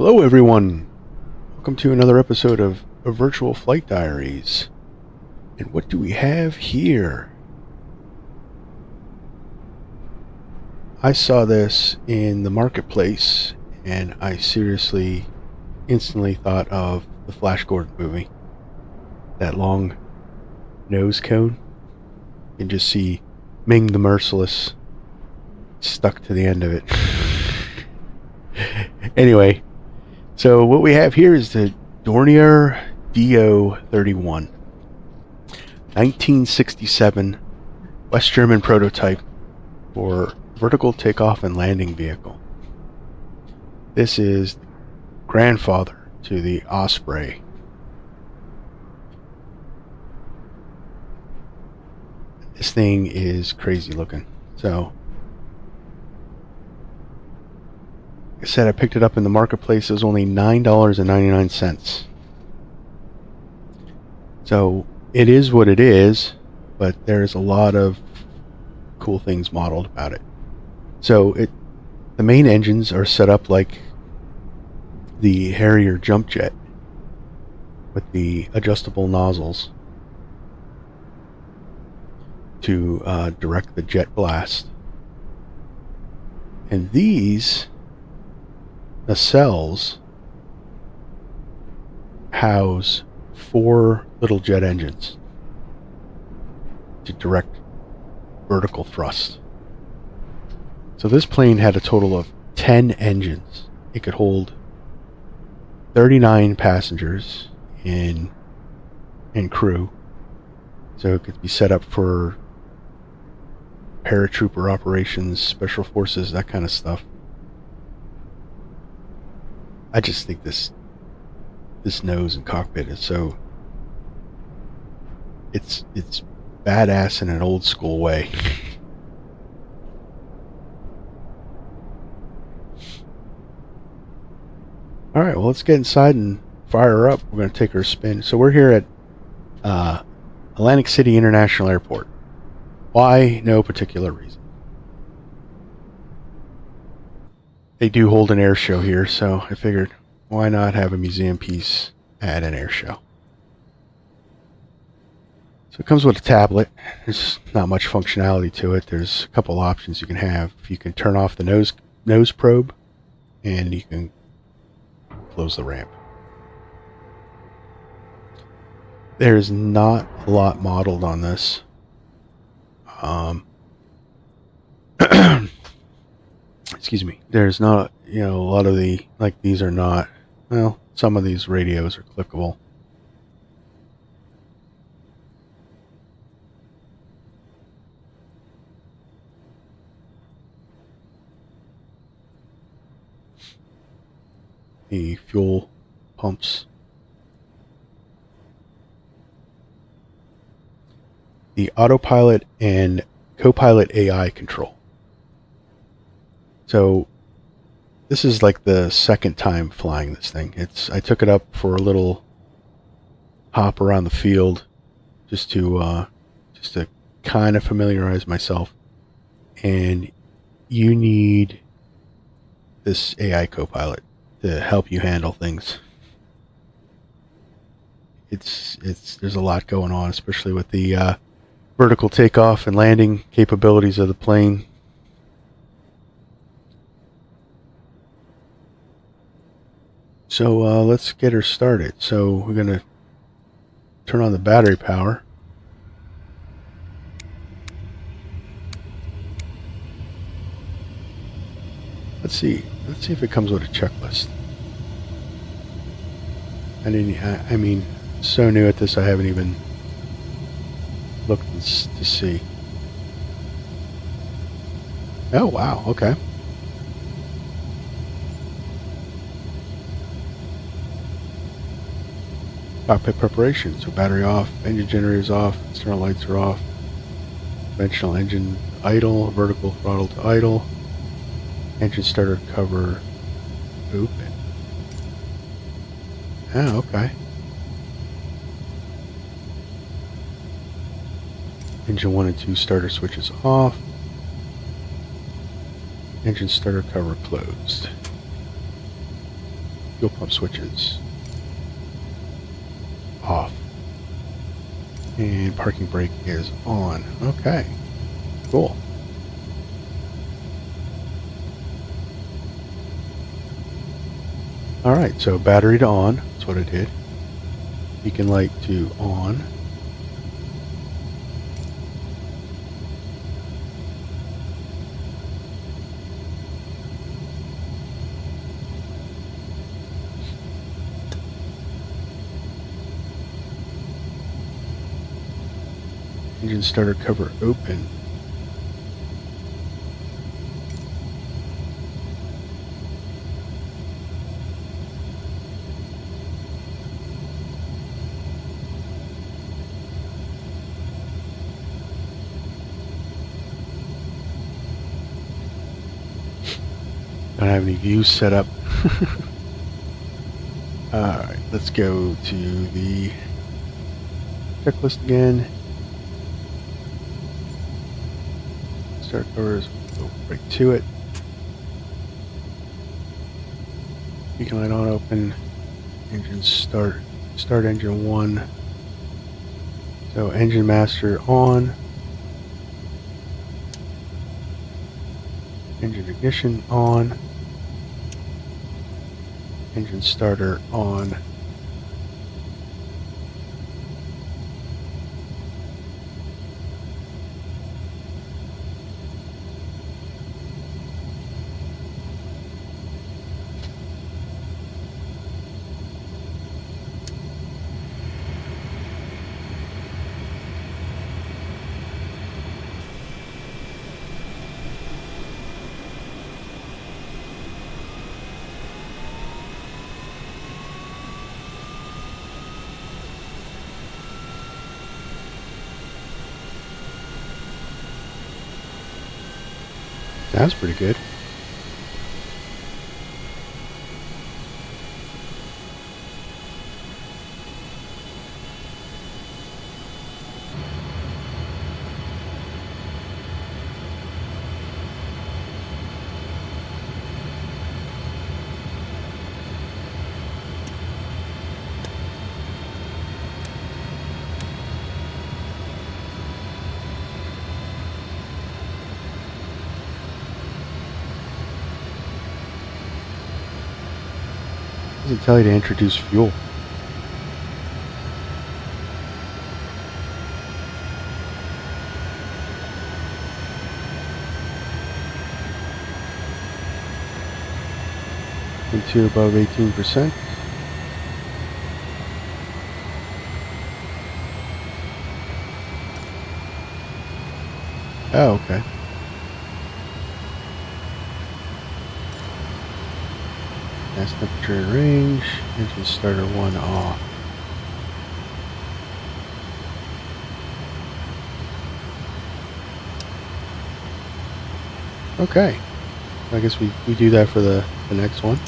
Hello everyone! Welcome to another episode of Virtual Flight Diaries. And what do we have here? I saw this in the marketplace and I seriously, instantly thought of the Flash Gordon movie. That long nose cone. You can just see Ming the Merciless stuck to the end of it. Anyway, so what we have here is the Dornier DO 31, 1967 West German prototype for vertical takeoff and landing vehicle. This is the grandfather to the Osprey. This thing is crazy looking. So, like I said, I picked it up in the marketplace. It was only $9.99. So it is what it is, but there's a lot of cool things modeled about it. So the main engines are set up like the Harrier jump jet with the adjustable nozzles to direct the jet blast. And these nacelles house 4 little jet engines to direct vertical thrust. So this plane had a total of 10 engines. It could hold 39 passengers and crew. So it could be set up for paratrooper operations, special forces, that kind of stuff. I just think this nose and cockpit is so it's badass in an old school way. Alright, well, let's get inside and fire her up. We're going to take her a spin. So we're here at Atlantic City International Airport. Why? No particular reason. They do hold an air show here, so I figured, why not have a museum piece at an air show? So it comes with a tablet. There's not much functionality to it. There's a couple options you can have. You can turn off the nose probe, and you can close the ramp. There's not a lot modeled on this. Excuse me. There's not, a lot of the, like, these are not, well, some of these radios are clickable. The fuel pumps. The autopilot and co-pilot AI control. So this is like the second time flying this thing. I took it up for a little hop around the field just to kind of familiarize myself. And you need this AI co-pilot to help you handle things. There's a lot going on, especially with the vertical takeoff and landing capabilities of the plane. So let's get her started. So we're going to turn on the battery power. Let's see if it comes with a checklist. I mean, so new at this, I haven't even looked to see. Oh wow, okay. Cockpit preparation. So battery off, engine generators off, external lights are off. Conventional engine idle, vertical throttle to idle. Engine starter cover open. Oh, okay. Engine 1 and 2 starter switches off. Engine starter cover closed. Fuel pump switches off. And parking brake is on. Okay, cool. Alright, so battery to on. That's what it did. Beacon light to on. Engine starter cover open. Don't have any views set up. Alright, let's go to the checklist again. Start covers, go right to it. Beacon light on, open. Engine start engine 1. So engine master on. Engine ignition on. Engine starter on. That's pretty good. Does it tell you to introduce fuel? Into above 18%. Oh, okay. Gas temperature and range. Engine starter 1 off. Okay. I guess we do that for the next one.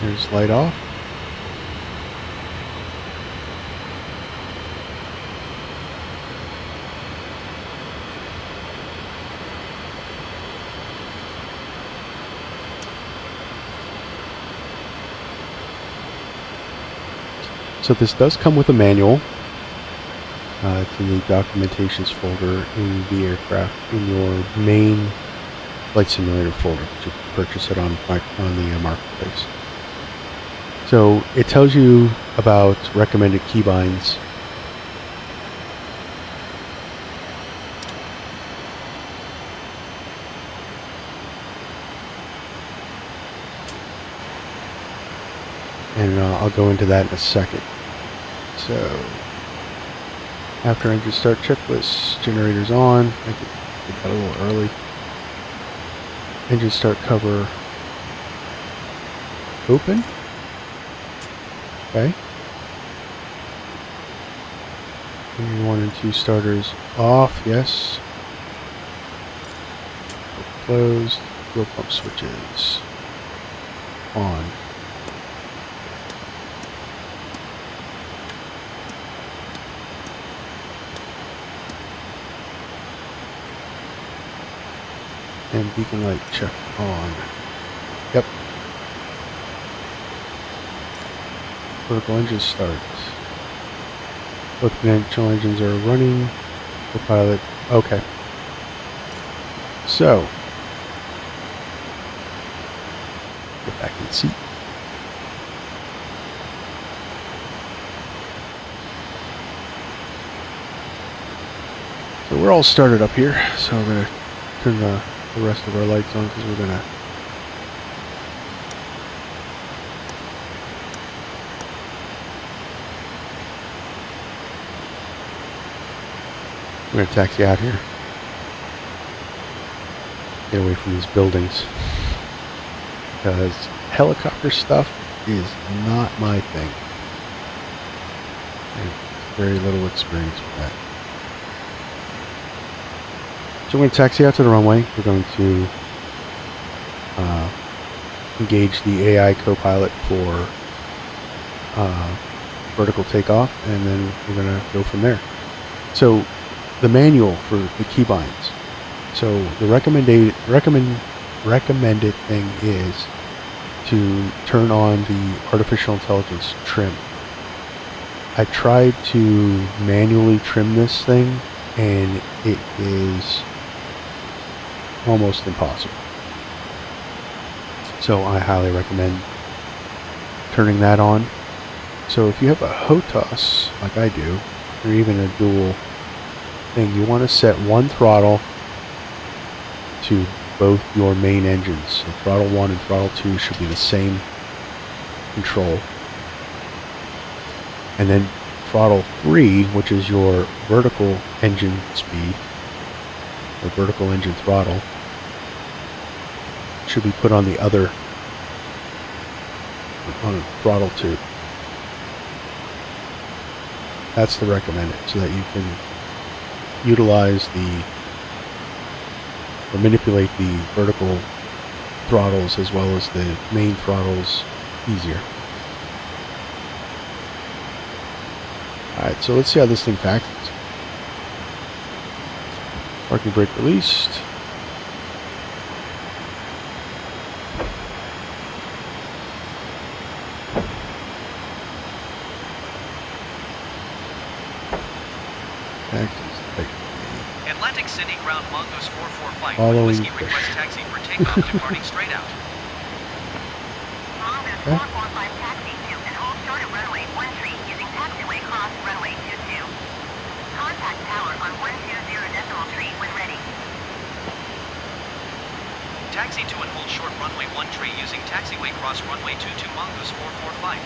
Here's light off. So this does come with a manual. It's in the documentations folder in the aircraft in your main flight simulator folder. You can purchase it on the marketplace. So it tells you about recommended keybinds. And I'll go into that in a second. So after engine start checklist, generators on. I think that a little early. Engine start cover open. Okay. And 1 and 2 starters off, yes. Closed. Fuel pump switches on. And beacon light check on. Yep. Vertical engine start. Both conventional engines are running. Copilot. Okay. So, get back in the seat. So we're all started up here. So we're going to turn the rest of our lights on because we're going to taxi out here. Get away from these buildings. Because helicopter stuff is not my thing. I have very little experience with that. So we're going to taxi out to the runway. We're going to engage the AI co-pilot for vertical takeoff, and then we're going to go from there. So the manual for the keybinds. So the recommended thing is to turn on the artificial intelligence trim. I tried to manually trim this thing, and it is almost impossible. So I highly recommend turning that on. So if you have a HOTAS, like I do, or even a dual thing, you want to set one throttle to both your main engines. So throttle 1 and throttle 2 should be the same control. And then throttle 3, which is your vertical engine speed, or vertical engine throttle, should be put on the other, on throttle 2. That's the recommended, so that you can utilize or manipulate the vertical throttles as well as the main throttles easier. Alright, so let's see how this thing taxis. Parking brake released. Atlantic City ground Mongoose 445. Following Whiskey request taxi for takeoff departing straight out. Mongoose 445 taxi to and hold short of runway 13 using taxiway cross runway 22. Contact tower on 120.3 when ready. Taxi to and hold short runway 13 using taxiway cross runway 22 Mongoose 445.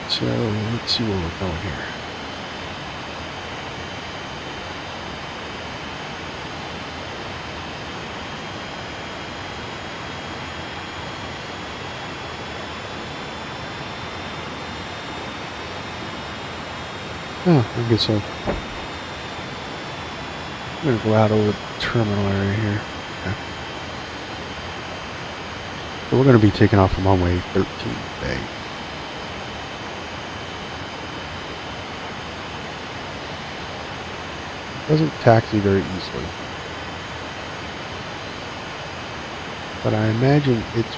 So let's see where we're going here. Oh, I guess I'm going to go out over the terminal area here. Okay. So we're going to be taking off from runway 13 today. Doesn't taxi very easily, but I imagine it's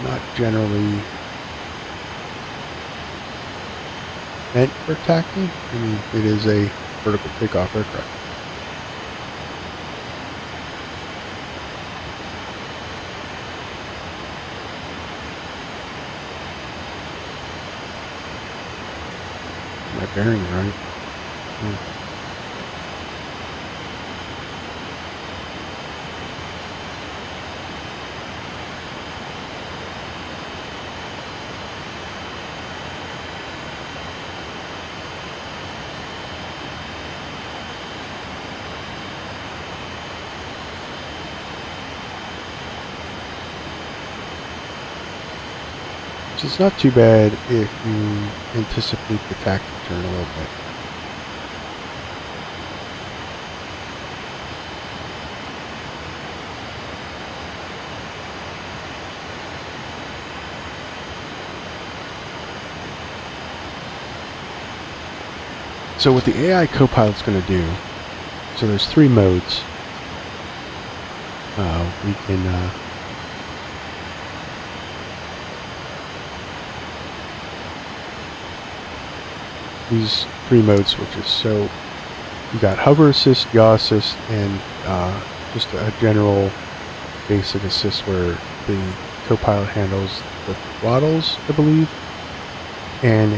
not generally meant for taxi. I mean, it is a vertical takeoff aircraft. My bearing right. which is not too bad if you anticipate the tack to turn a little bit. So what the AI Copilot's going to do, so there's 3 modes. We can these 3 mode switches. So you got hover assist, yaw assist, and just a general basic assist where the Copilot handles the throttles, I believe, and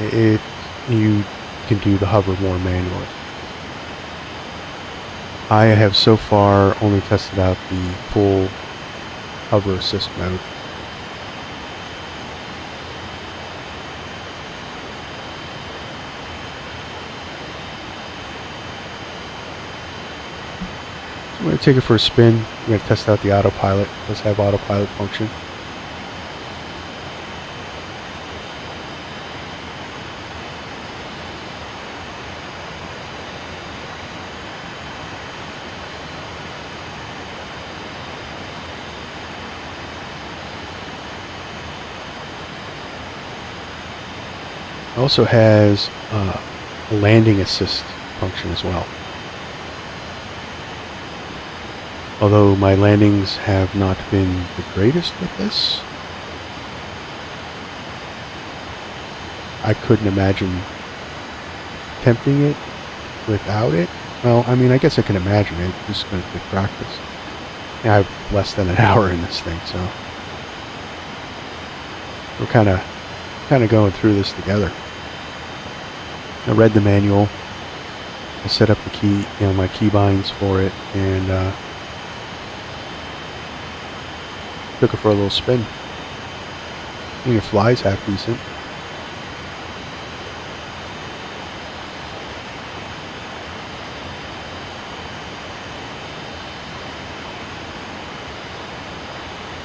you can do the hover more manually. I have so far only tested out the full hover assist mode. I'm going to take it for a spin. I'm going to test out the autopilot. Let's have autopilot function. It also has a landing assist function as well. Although my landings have not been the greatest with this, I couldn't imagine attempting it without it. Well, I mean, I guess I can imagine it. It's just going to take practice. Yeah, I have less than an hour in this thing, so we're kind of going through this together. I read the manual. I set up the key, my keybinds for it, and took it for a little spin. I mean, it flies half decent.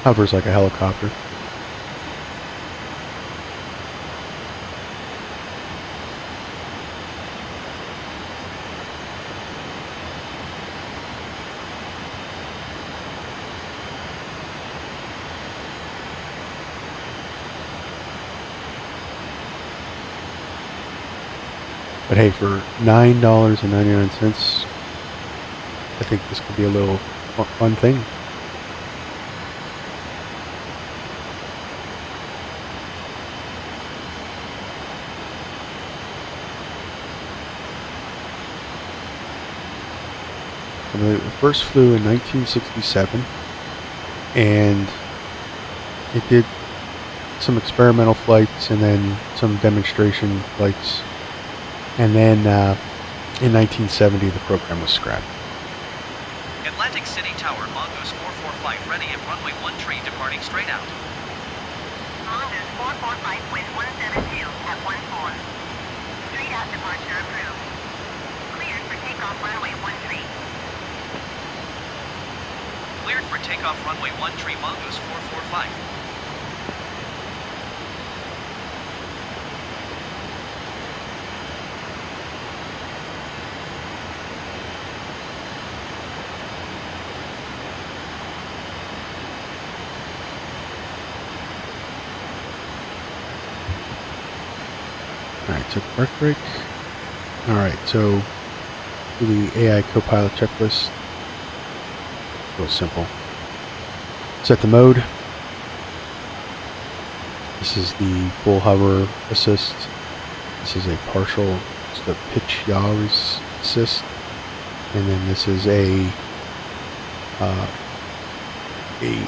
Hovers like a helicopter. But hey, for $9.99, I think this could be a little fun thing. It first flew in 1967, and it did some experimental flights and then some demonstration flights. And then in 1970, the program was scrapped. Atlantic City Tower, Mongoose 445, ready at runway 13, departing straight out. Mongoose 445 with 172 at 14. Straight out departure approved. Cleared for takeoff runway 13. Cleared for takeoff runway 13, Mongoose 445. Alright, took park break. Alright, so for the AI Copilot checklist, real simple. Set the mode. This is the full hover assist. This is a partial, just a pitch yaw assist. And then this is a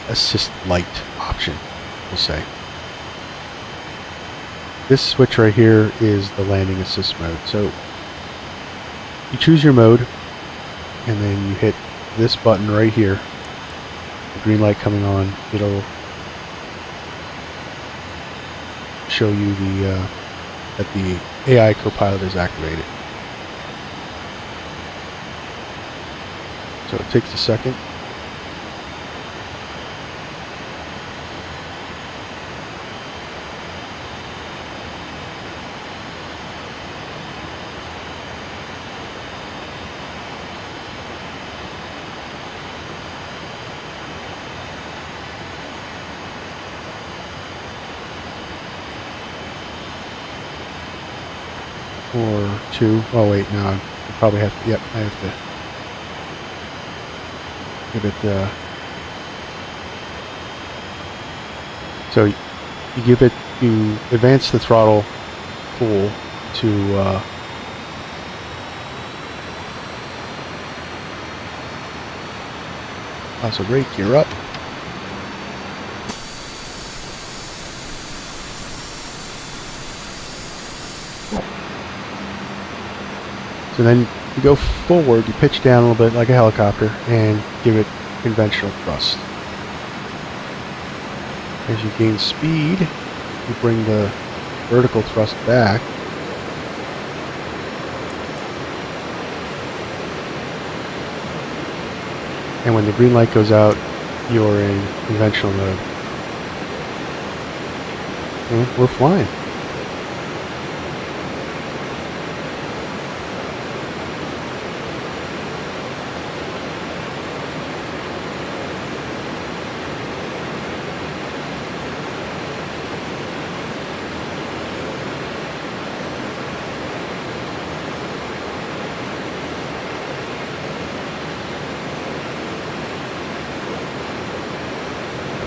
assist light option, we'll say. This switch right here is the landing assist mode. So you choose your mode, and then you hit this button right here. The green light coming on, it'll show you that the AI Copilot is activated. So it takes a second. or 2. Oh wait, no, I probably have to, yep, I have to give it, so you give it, you advance the throttle full to, so brake, you're up. So then you go forward, you pitch down a little bit like a helicopter and give it conventional thrust. As you gain speed, you bring the vertical thrust back. And when the green light goes out, you're in conventional mode. And we're flying.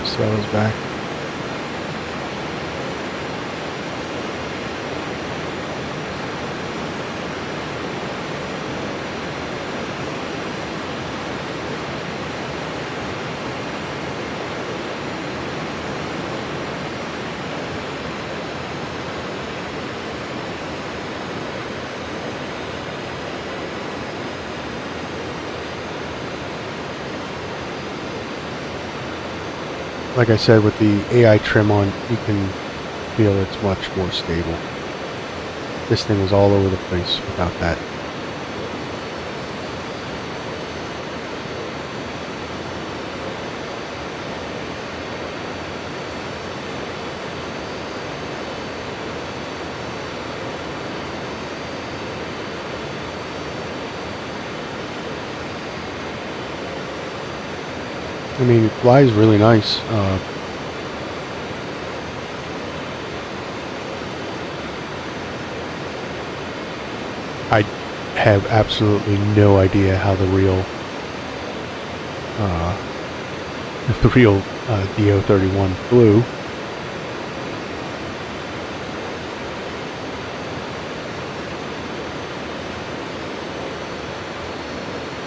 Throttles back. Like I said, with the AI trim on, you can feel it's much more stable. This thing was all over the place without that. I mean, it flies really nice. I have absolutely no idea how the real DO31 flew.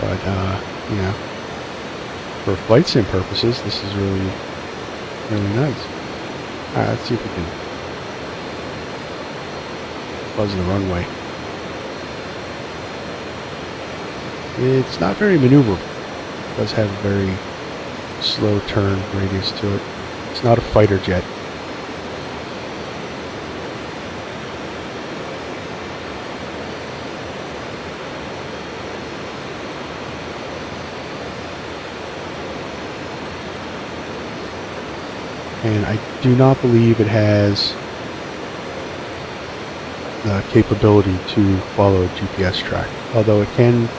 But you know, for flight sim purposes, this is really, really nice. Alright, let's see if we can buzz the runway. It's not very maneuverable. It does have a very slow turn radius to it. It's not a fighter jet. And I do not believe it has the capability to follow a GPS track, although it can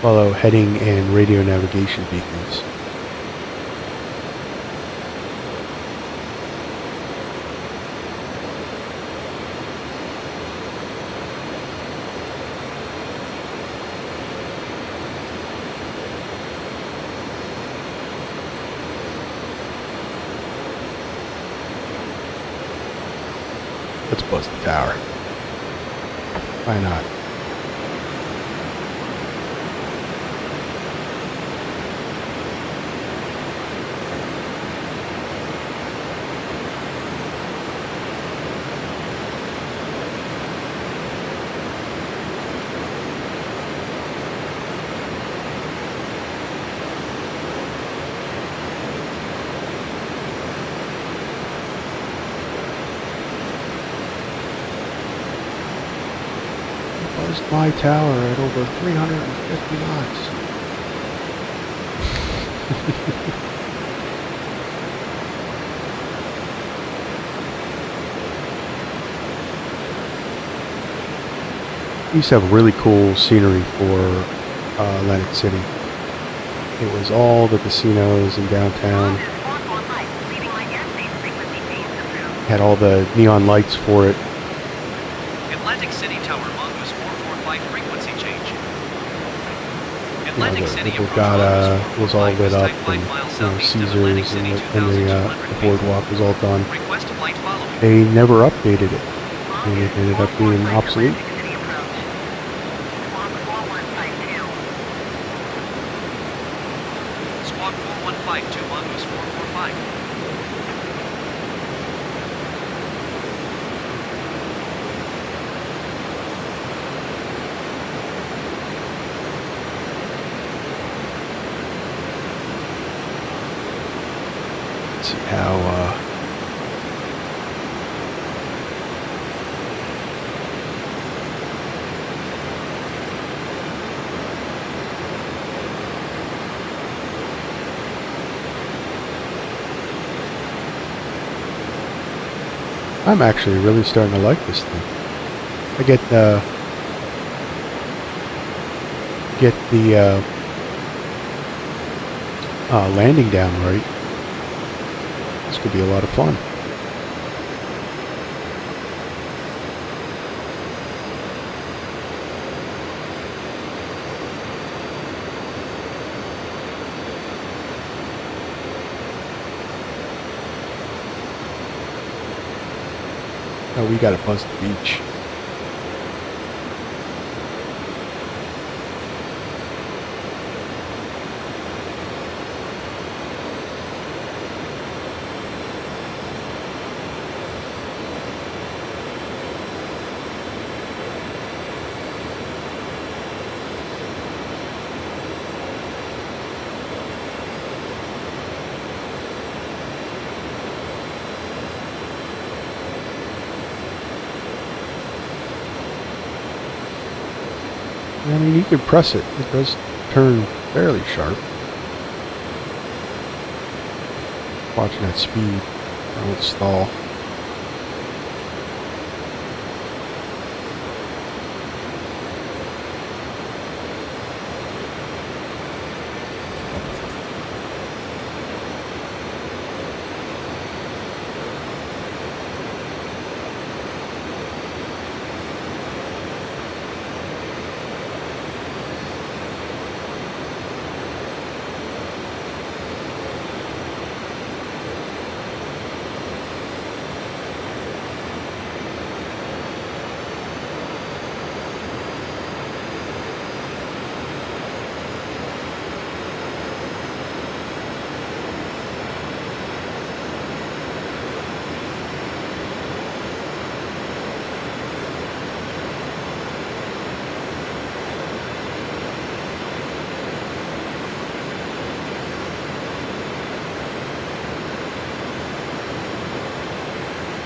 follow heading and radio navigation beacons. Let's buzz the tower. Why not? Buzzed my tower at over 350 knots. We used to have really cool scenery for Atlantic City. It was all the casinos in downtown. Had all the neon lights for it. Atlantic Atlantic City Tower, Mongoose 445, frequency change. You know, Atlantic City the approach Regatta Mongoose was all 445, lit up, Sky 5 and miles you know, southeast of Atlantic Caesars City, and the 2,200 feet. boardwalk was all done. Request flight following. They never updated it, and it ended up being 445 obsolete. Atlantic City approach. Squawk 4152. Squawk 4152, Mongoose 445. Let's see how I'm actually really starting to like this thing. I get the landing down right. This could be a lot of fun. Oh, we gotta buzz the beach. I mean, you could press it. It does turn fairly sharp. Watching that speed, I won't stall.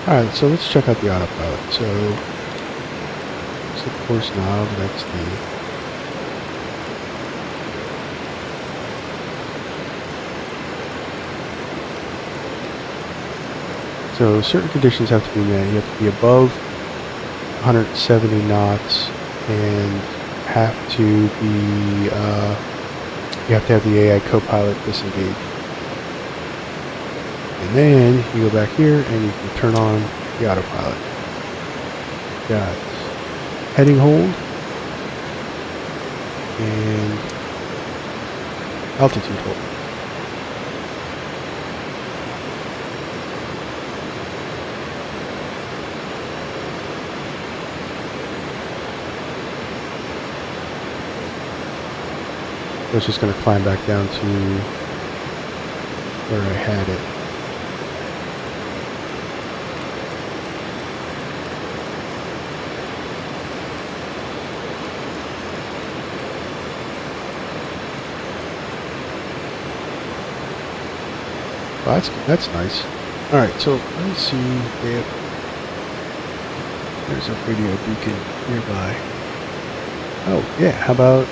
Alright, so let's check out the autopilot. So, it's the course knob, that's the... So, certain conditions have to be met. You have to be above 170 knots and have to be, you have to have the AI co-pilot disengaged. And then you go back here and you can turn on the autopilot. Got heading hold and altitude hold. So it's just going to climb back down to where I had it. Well, that's nice. All right, so let's see if there's a radio beacon nearby. Oh yeah, how about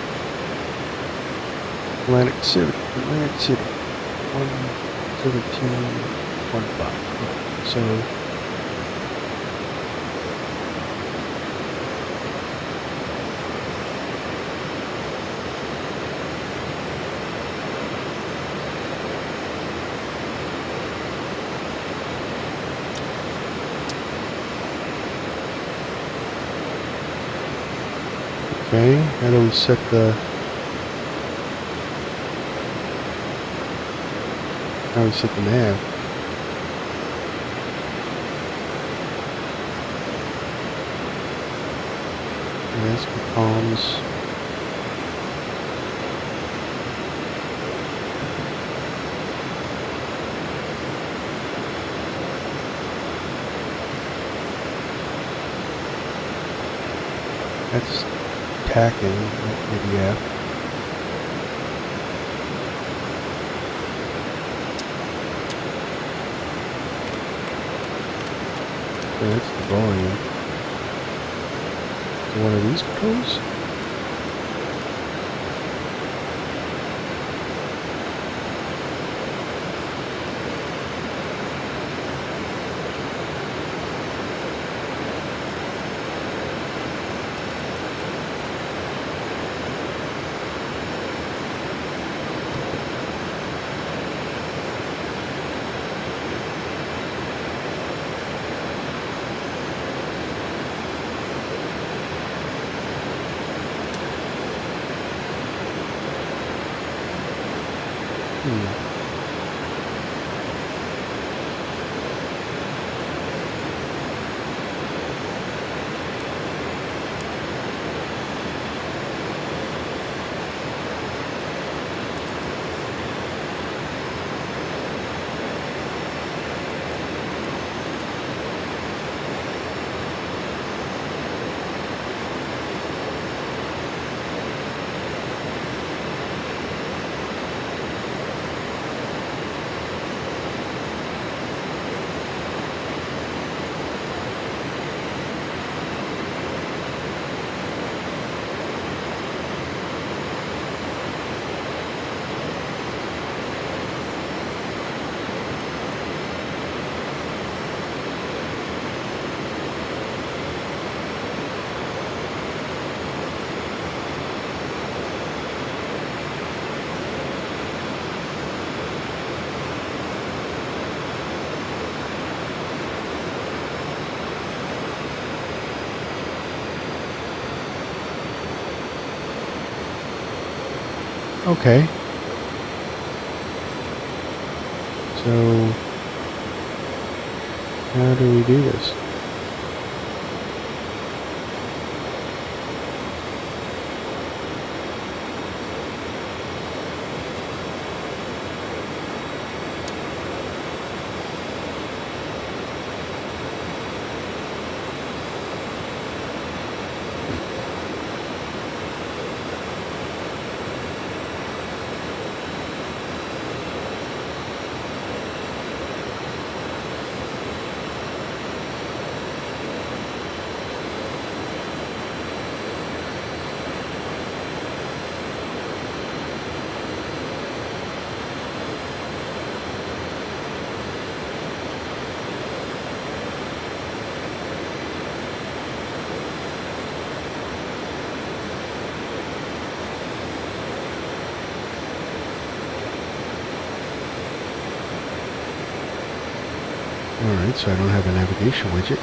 Atlantic City? Atlantic City, 117.15. So Okay, how do we set the... How do we set the nav? Yes, the palms. That's tacking, maybe, yeah. So that's the volume. So one of these controls? Okay. So, how do we do this? Alright, so I don't have a navigation widget.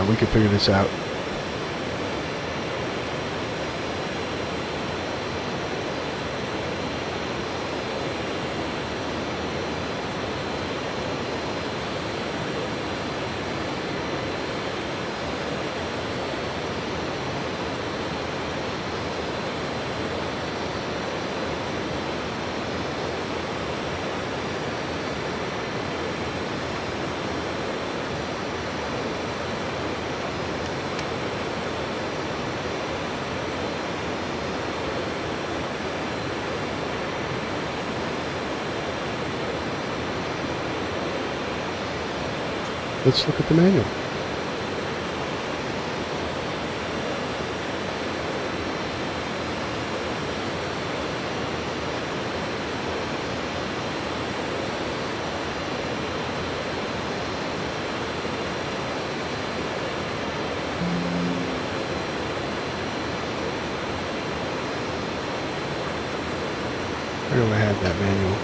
We can figure this out. Let's look at the manual. thought I had that manual.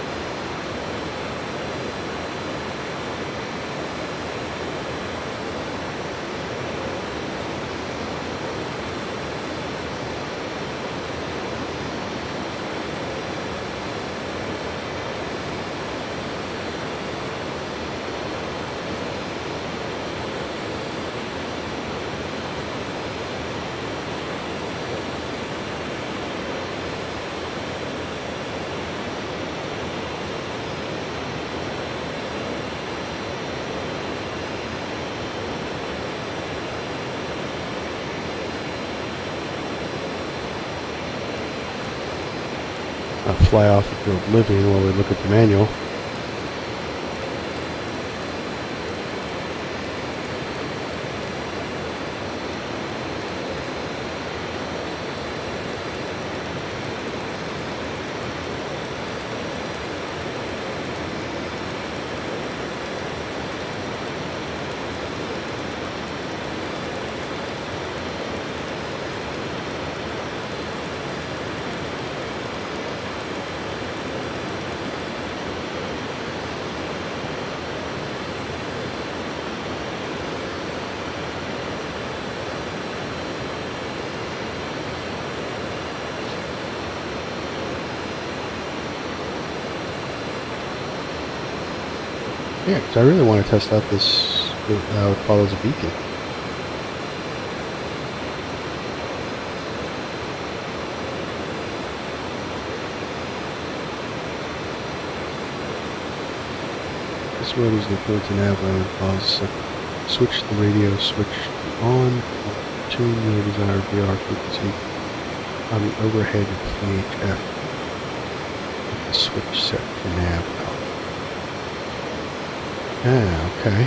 Fly off into oblivion while we look at the manual. Yeah, because I really want to test out this, how it follows a beacon. This road is the point to nav and pause. Switch the radio switch on. Tune your desired VR frequency on the overhead VHF. Get the switch set for nav. Ah, okay.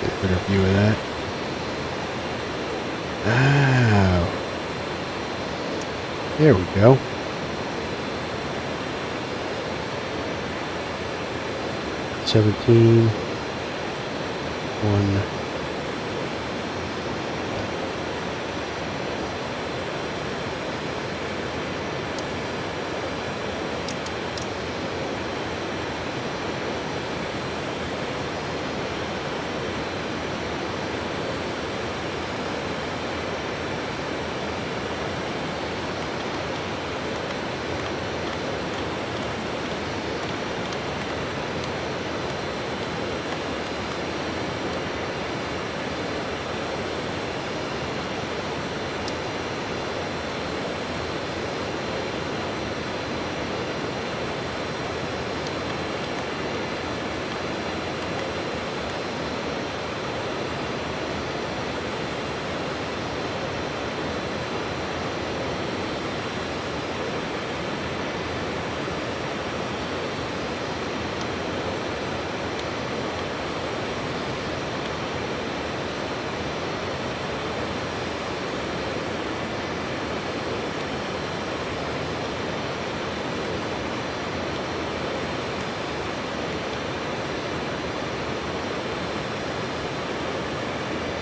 Get a better view of that. Ah, there we go. $17, 1.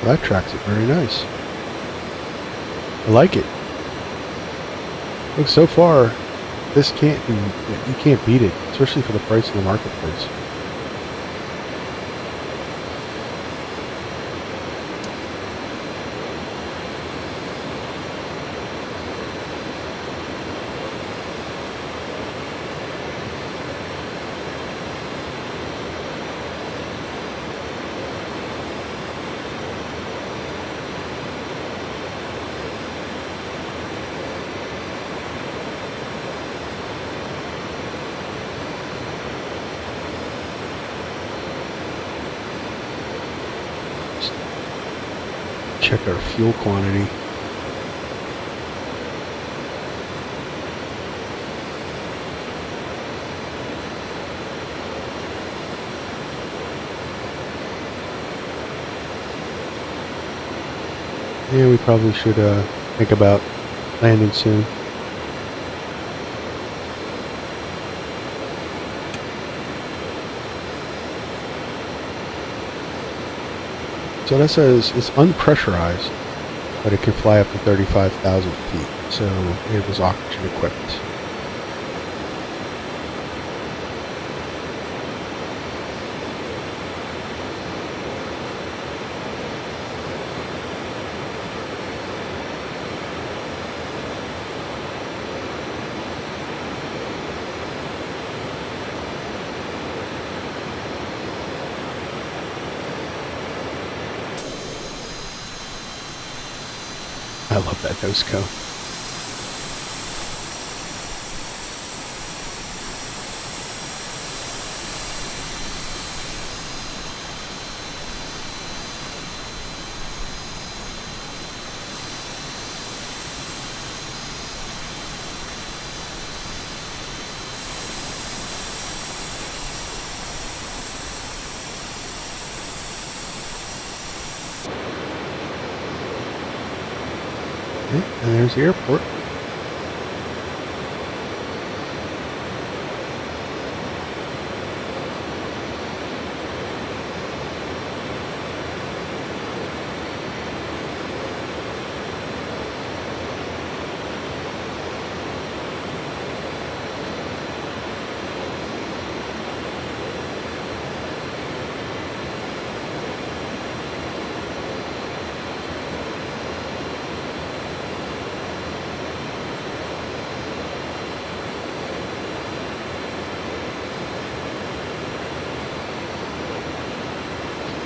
Well, that tracks it very nice. I like it. Look, so far, this can't be, you can't beat it, especially for the price in the marketplace. Check our fuel quantity. Yeah, we probably should think about landing soon. So that says it's unpressurized, but it can fly up to 35,000 feet. So it was oxygen equipped. I love that nose cone. Okay, and there's the airport.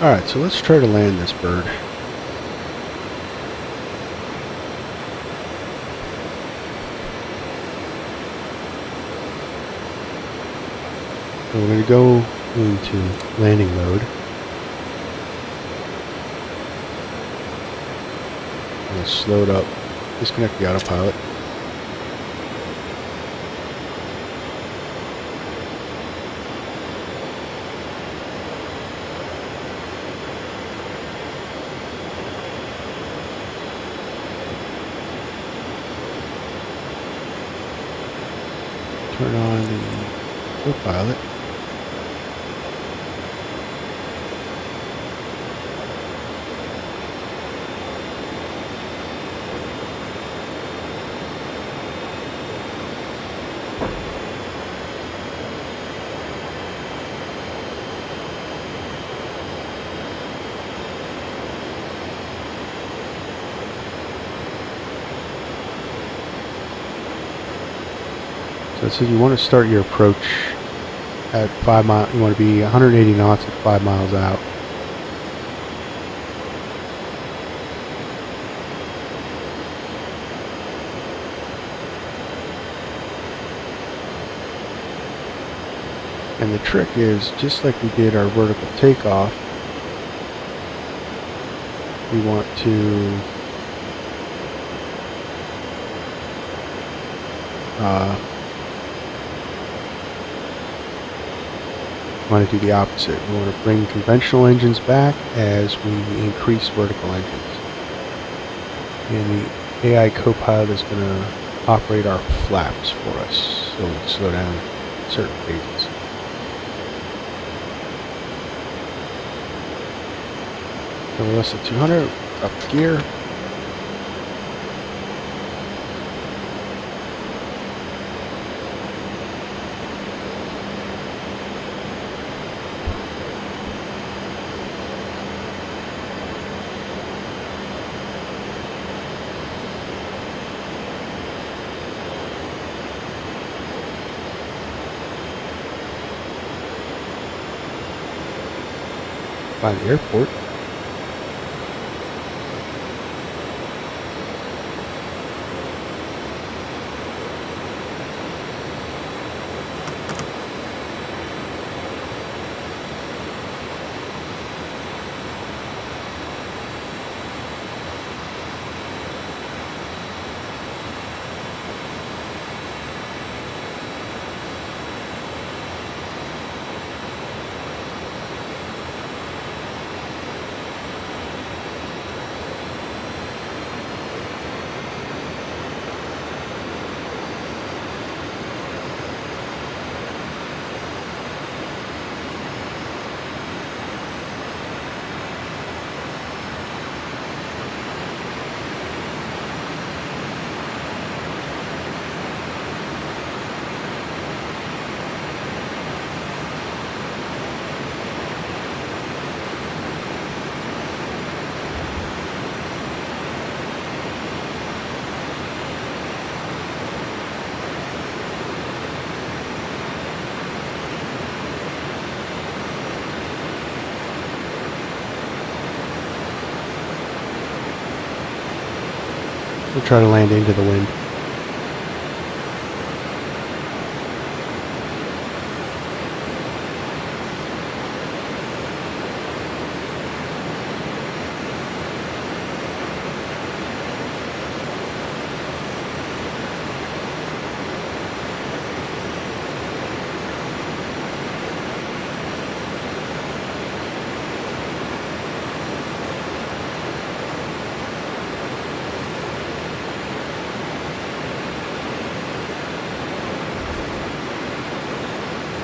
Alright, so let's try to land this bird. So we're going to go into landing mode. I'm going to slow it up, disconnect the autopilot. Turn on the co-pilot. So it says you want to start your approach at 5 miles. You want to be 180 knots at 5 miles out. And the trick is, just like we did our vertical takeoff, we want to do the opposite. We want to bring conventional engines back as we increase vertical engines. And the AI co-pilot is going to operate our flaps for us, so we'll slow down certain phases. So we're less than 200, up the gear. By the airport. We'll try to land into the wind.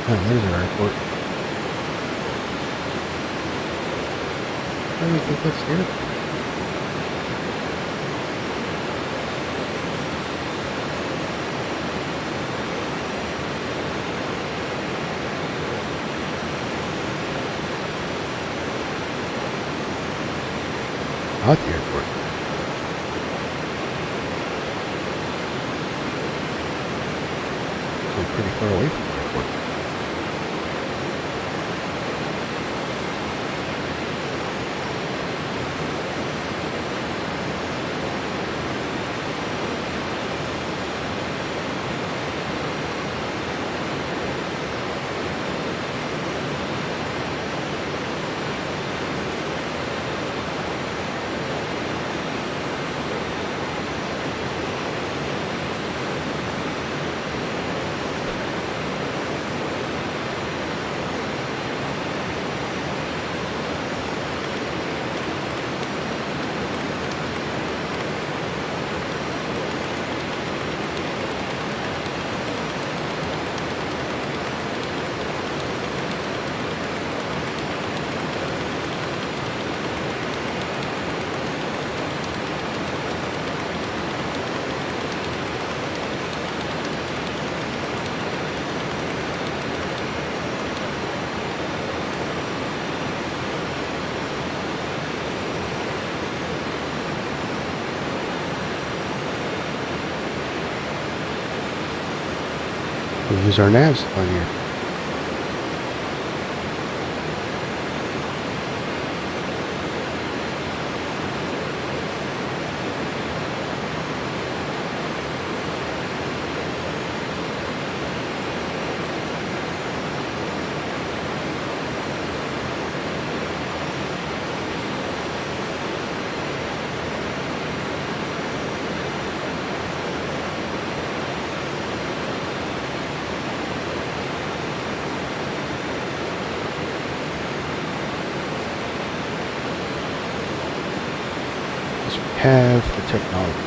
Oh, there's our airport. How do you think that's here? Not the airport. So pretty far away from the airport. We'll use our navs on here. Have the technology.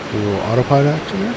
A little autopilot action there.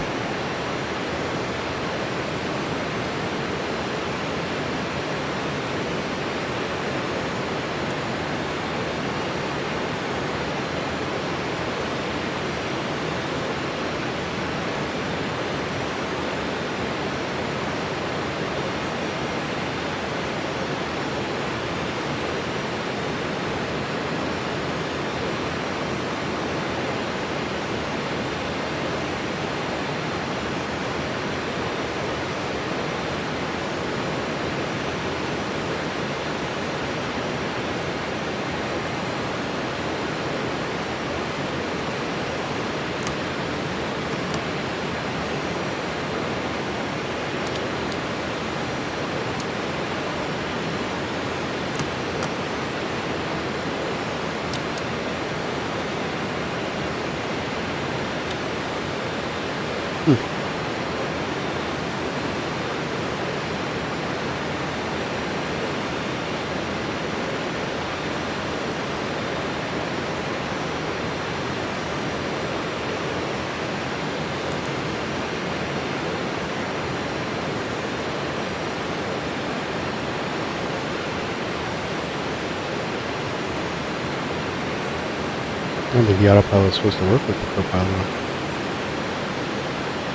I don't think the autopilot's supposed to work with the co-pilot.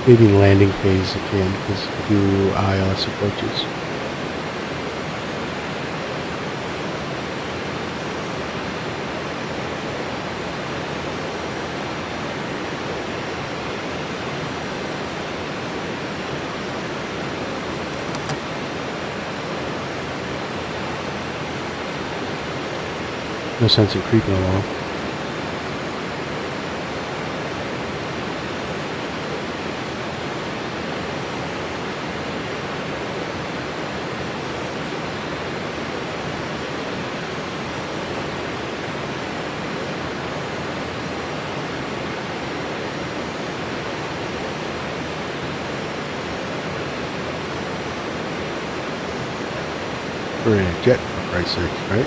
Maybe in landing phase it can, because we do ILS approaches. No sense in creeping along. We're in a jet, for Christ's sake, right?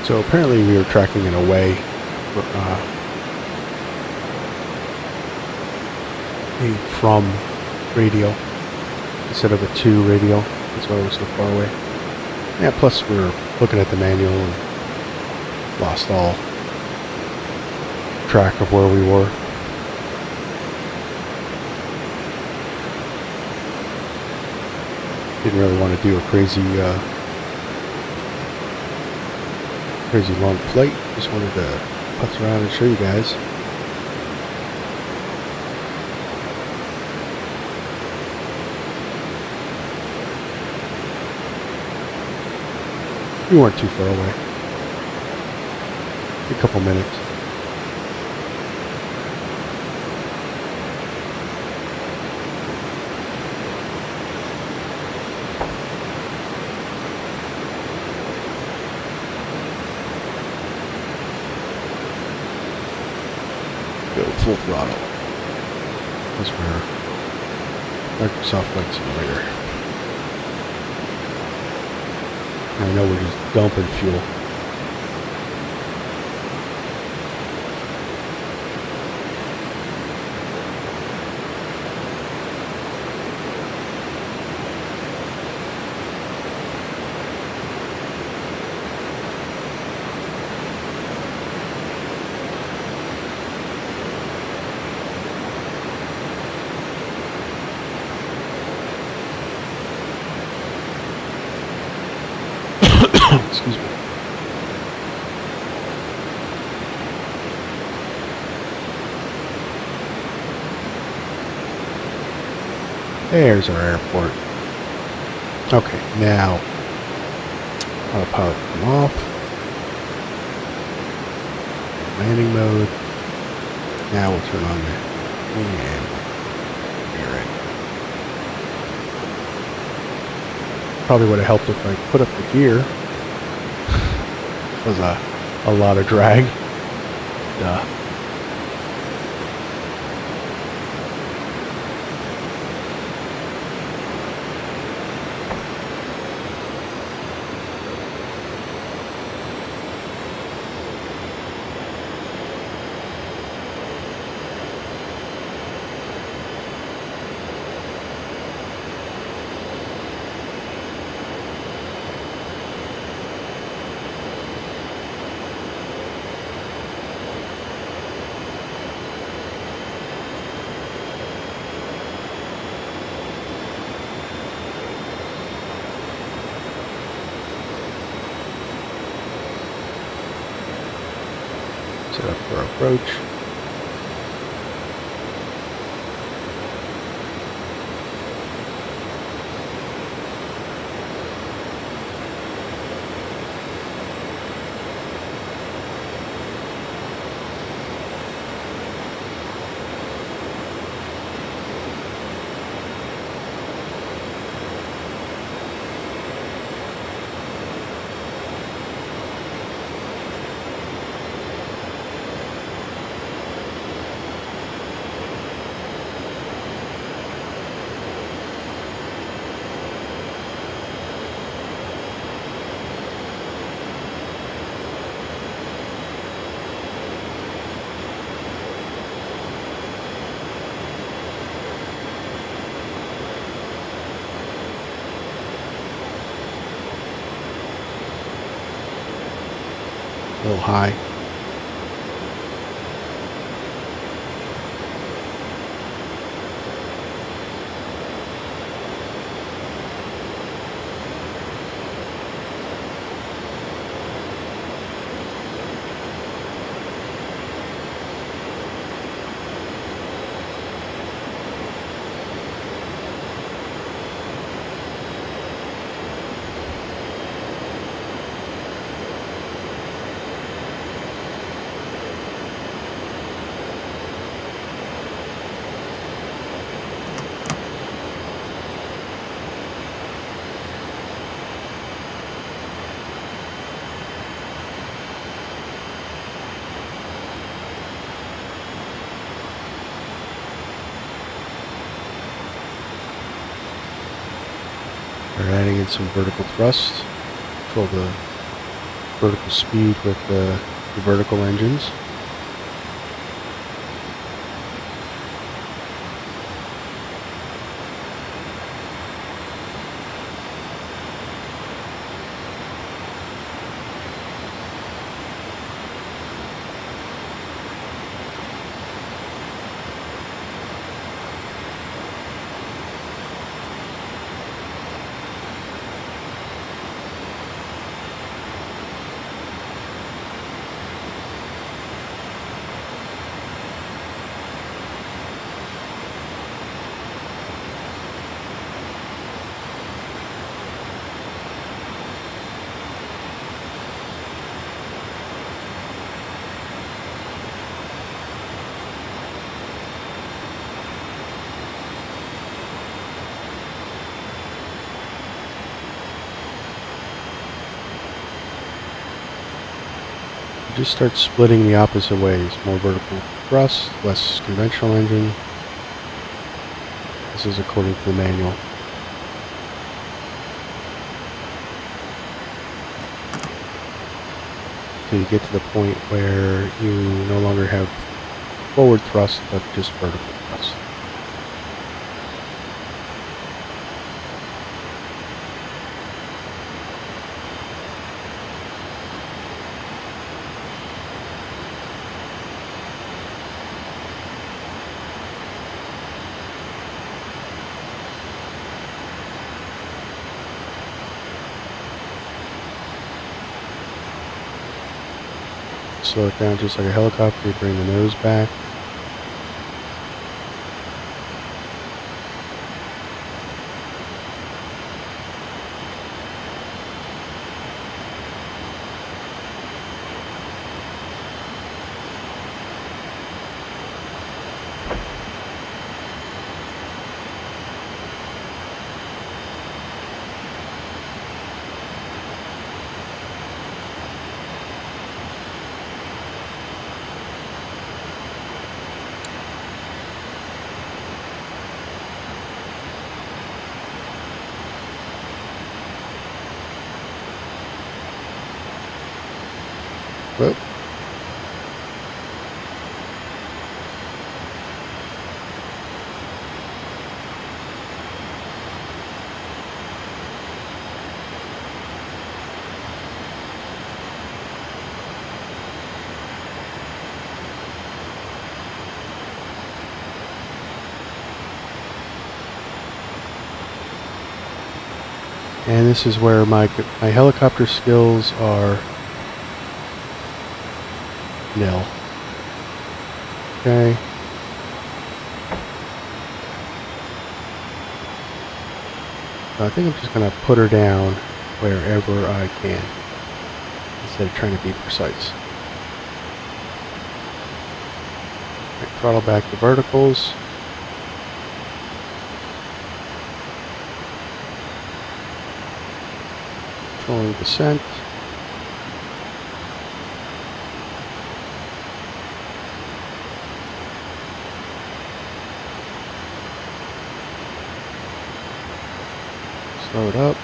So apparently we were tracking an away a from radio instead of a to radio. That's why it was so far away. Yeah, plus we were looking at the manual and lost all track of where we were. Didn't really want to do a crazy long flight. Just wanted to putz around and show you guys. We weren't too far away. A couple minutes. Go full throttle. That's where Microsoft Flight Simulator. I know we're just dumping fuel. Excuse me. There's our airport. Okay, now autopilot come off. Landing mode. Now we'll turn on the and you're ready. Probably would have helped if I put up the gear. Was a lot of drag. Duh. Set up for approach. A little high. We're adding in some vertical thrust. Control the vertical speed with the vertical engines. Just start splitting the opposite ways. More vertical thrust, less conventional engine. This is according to the manual. So you get to the point where you no longer have forward thrust, but just vertical thrust. Slow it down just like a helicopter, bring the nose back. Whoop. And this is where my helicopter skills are nil. Okay. So I think I'm just going to put her down wherever I can, instead of trying to be precise. Right, throttle back the verticals. Controlling descent. Slow it up.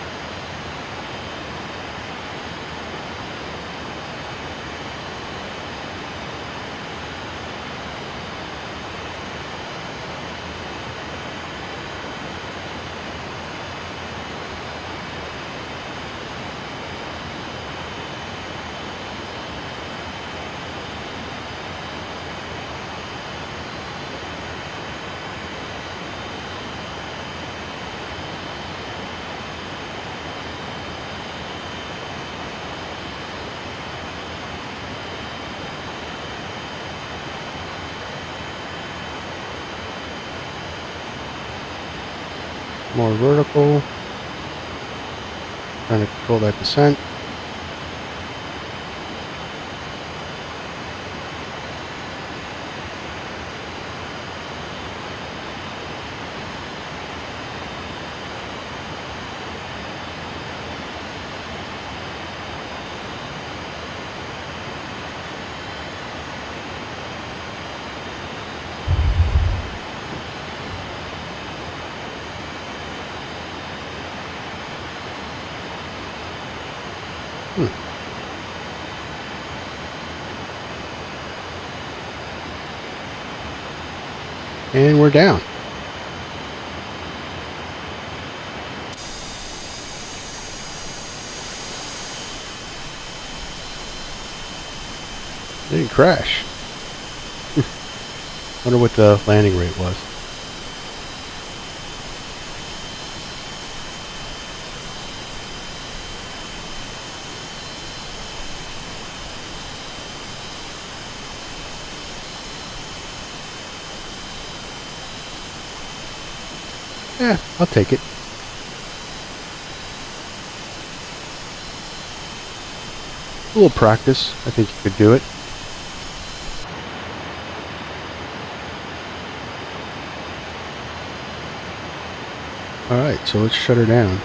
More vertical. Trying to control that descent. And we're down. It didn't crash. Wonder what the landing rate was. Yeah, I'll take it. A little practice, I think you could do it. Alright, so let's shut her down.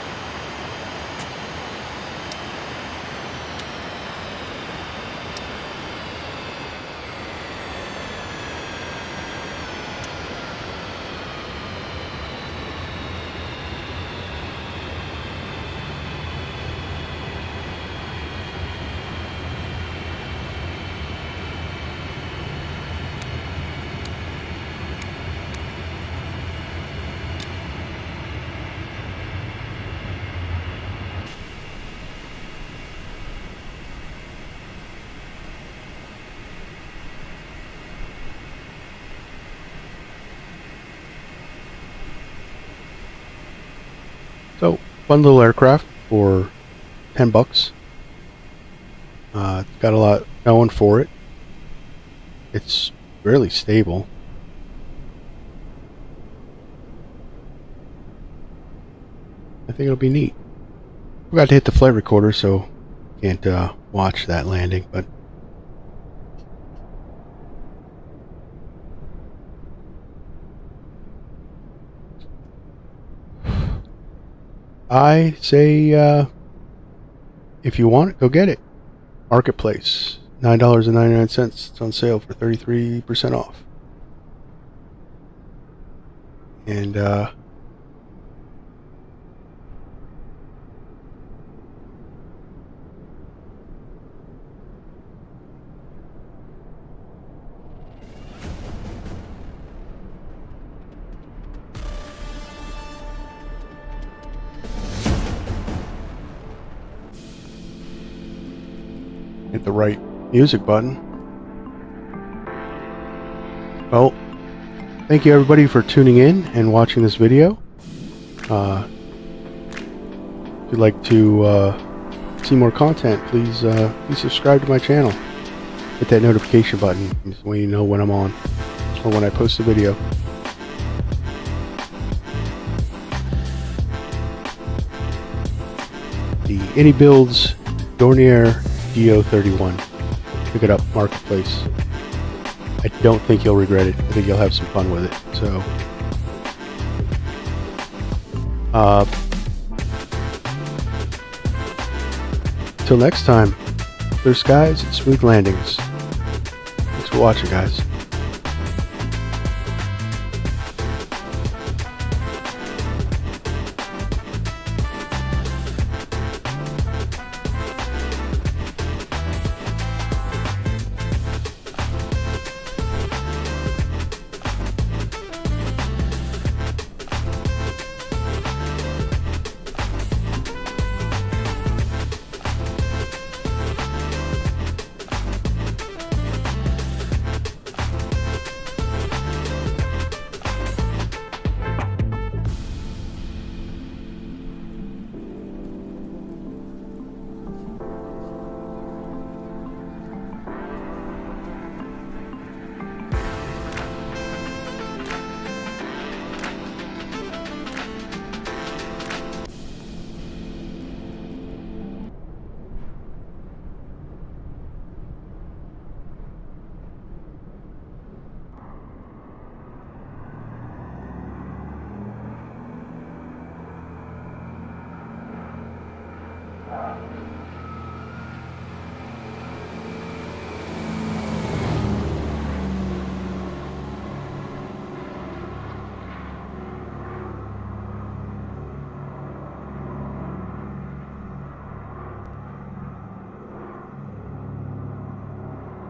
So, fun little aircraft for $10. It's got a lot going for it. It's fairly stable. I think it'll be neat. Forgot to hit the flight recorder, so can't watch that landing, but I say if you want it, go get it. Marketplace, $9.99. It's on sale for 33% off. And hit the right music button. Well, thank you everybody for tuning in and watching this video. If you'd like to see more content, please subscribe to my channel. Hit that notification button so you know when I'm on or when I post a video. The Inibuilds Dornier DO 31. Pick it up, Marketplace. I don't think you'll regret it. I think you'll have some fun with it. So, till next time, clear skies and smooth landings. Thanks for watching, guys.